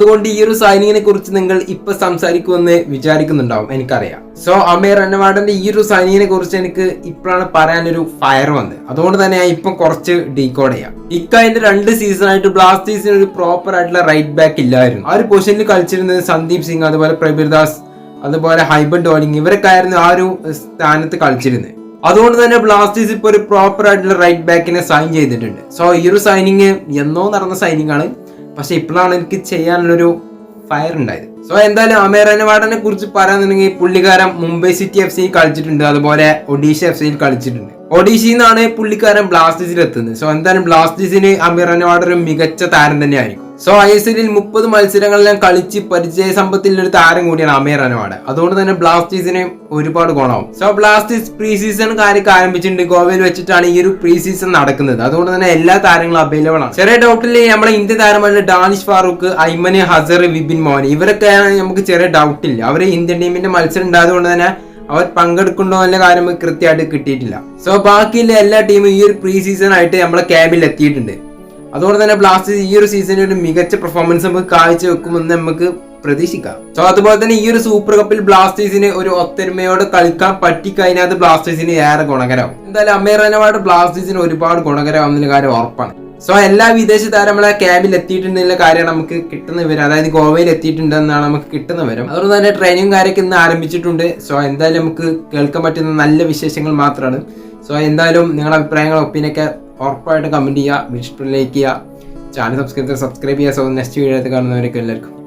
എന്തുകൊണ്ട് ഈ ഒരു സൈനിങ്ങിനെ കുറിച്ച് നിങ്ങൾ ഇപ്പൊ സംസാരിക്കുമെന്ന് വിചാരിക്കുന്നുണ്ടാവും, എനിക്കറിയാം. സോ അമീർ അന്നവാടന്റെ ഈ ഒരു സൈനിങ്ങിനെ കുറിച്ച് എനിക്ക് ഇപ്പോഴാണ് പറയാനൊരു ഫയർ വന്നത്. അതുകൊണ്ട് തന്നെ ഞാൻ ഇപ്പൊ കുറച്ച് ഡീകോഡ് ചെയ്യാം. ഇക്കതിന്റെ 2 സീസണായിട്ട് ബ്ലാസ്റ്റേഴ്സിന് ഒരു പ്രോപ്പർ ആയിട്ടുള്ള റൈറ്റ് ബാക്ക് ഇല്ലായിരുന്നു. ആ ഒരു പൊസിഷനിൽ കളിച്ചിരുന്നത് സന്ദീപ് സിംഗ്, അതുപോലെ പ്രബീർദാസ്, അതുപോലെ ഹൈബൻ ഡോളിംഗ്, ഇവരൊക്കെ ആയിരുന്നു ആ ഒരു സ്ഥാനത്ത് കളിച്ചിരുന്നത്. അതുകൊണ്ട് തന്നെ ബ്ലാസ്റ്റേഴ്സ് ഇപ്പോൾ ഒരു പ്രോപ്പർ ആയിട്ടുള്ള റൈറ്റ് ബാക്കിനെ സൈൻ ചെയ്തിട്ടുണ്ട്. സോ ഈ ഒരു സൈനിങ് എന്നോ നടന്ന സൈനിങ് ആണ്, പക്ഷെ ഇപ്പോഴാണ് എനിക്ക് ചെയ്യാനുള്ളൊരു ഫയർ ഉണ്ടായത്. സോ എന്തായാലും അമീർ അന്നവാടനെ കുറിച്ച് പറയാന്നുണ്ടെങ്കിൽ പുള്ളിക്കാരൻ മുംബൈ സിറ്റി FC കളിച്ചിട്ടുണ്ട്, അതുപോലെ ഒഡീഷ FC കളിച്ചിട്ടുണ്ട്. ഒഡീഷയിൽ നിന്നാണ് പുള്ളിക്കാരൻ ബ്ലാസ്റ്റേഴ്സിൽ എത്തുന്നത്. സോ എന്തായാലും ബ്ലാസ്റ്റേഴ്സിന് അമീർ അന്നവാട് ഒരു മികച്ച താരം തന്നെയായിരിക്കും. സോ ISL 30 മത്സരങ്ങളെല്ലാം കളിച്ച് പരിചയ സമ്പത്തിലുള്ള ഒരു താരം കൂടിയാണ് അമീർ അന്നവാട്. അതുകൊണ്ട് തന്നെ ബ്ലാസ്റ്റേഴ്സിന് ഒരുപാട് ഗുണമാവും. സോ ബ്ലാസ്റ്റേഴ്സ് പ്രീ സീസൺ കാര്യമൊക്കെ ആരംഭിച്ചിട്ടുണ്ട്. ഗോവയിൽ വെച്ചിട്ടാണ് ഈ ഒരു പ്രീ സീസൺ നടക്കുന്നത്. അതുകൊണ്ട് തന്നെ എല്ലാ താരങ്ങളും അവൈലബിൾ ആണ്. ചെറിയ ഡൗട്ടിൽ നമ്മളെ ഇന്ത്യൻ താരമായ ഡാനിഷ് ഫാറൂഖ്, ഐമൻ ഹസർ, വിപിൻ മോഹൻ, ഇവരൊക്കെയാണ് നമുക്ക് ചെറിയ ഡൗട്ടില്ല. അവർ ഇന്ത്യൻ ടീമിന്റെ മത്സരം ഉണ്ടായതുകൊണ്ട് തന്നെ അവർ പങ്കെടുക്കണ്ടോ എന്ന കാര്യം കൃത്യമായിട്ട് കിട്ടിയിട്ടില്ല. സോ ബാക്കിയുള്ള എല്ലാ ടീമും ഈ ഒരു പ്രീ സീസൺ ആയിട്ട് നമ്മളെ ക്യാമ്പിൽ എത്തിയിട്ടുണ്ട്. അതുകൊണ്ട് തന്നെ ബ്ലാസ്റ്റേഴ്സ് ഈ ഒരു സീസണിൽ ഒരു മികച്ച പെർഫോമൻസ് നമുക്ക് കാഴ്ചവെക്കുമെന്ന് നമുക്ക് പ്രതീക്ഷിക്കാം. സോ അതുപോലെ തന്നെ ഈ ഒരു സൂപ്പർ കപ്പിൽ ബ്ലാസ്റ്റേഴ്സിന് ഒരു ഒത്തൊരുമയോടെ കളിക്കാൻ പറ്റിക്കഴിഞ്ഞാൽ ബ്ലാസ്റ്റേഴ്സിന് ഏറെ ഗുണകരമാവും. എന്തായാലും അമീർ അന്നവാട് ബ്ലാസ്റ്റേഴ്സിന് ഒരുപാട് ഗുണകരമാവുന്ന കാര്യം ഉറപ്പാണ്. സോ എല്ലാ വിദേശ താരങ്ങളെ ക്യാമ്പിൽ എത്തിയിട്ടുണ്ടെന്നുള്ള കാര്യം നമുക്ക് കിട്ടുന്ന വിവരം, അതായത് ഗോവയിൽ എത്തിയിട്ടുണ്ടെന്നാണ് നമുക്ക് കിട്ടുന്ന വിവരം. അതുകൊണ്ട് തന്നെ ട്രെയിനിങ് കാര്യമൊക്കെ ഇന്ന് ആരംഭിച്ചിട്ടുണ്ട്. സോ എന്തായാലും നമുക്ക് കേൾക്കാൻ പറ്റുന്ന നല്ല വിശേഷങ്ങൾ മാത്രമാണ്. സോ എന്തായാലും നിങ്ങളുടെ അഭിപ്രായങ്ങൾ ഒപ്പീനിയൊക്കെ ഉറപ്പായിട്ട് കമന്റ് ചെയ്യുക, ഇഷ്ടം ലൈക്ക് ചെയ്യുക, ചാനൽ സബ്സ്ക്രൈബ് ചെയ്യുക. സോ നെക്സ്റ്റ് വീഡിയോ കാണുന്നവരൊക്കെ എല്ലാവർക്കും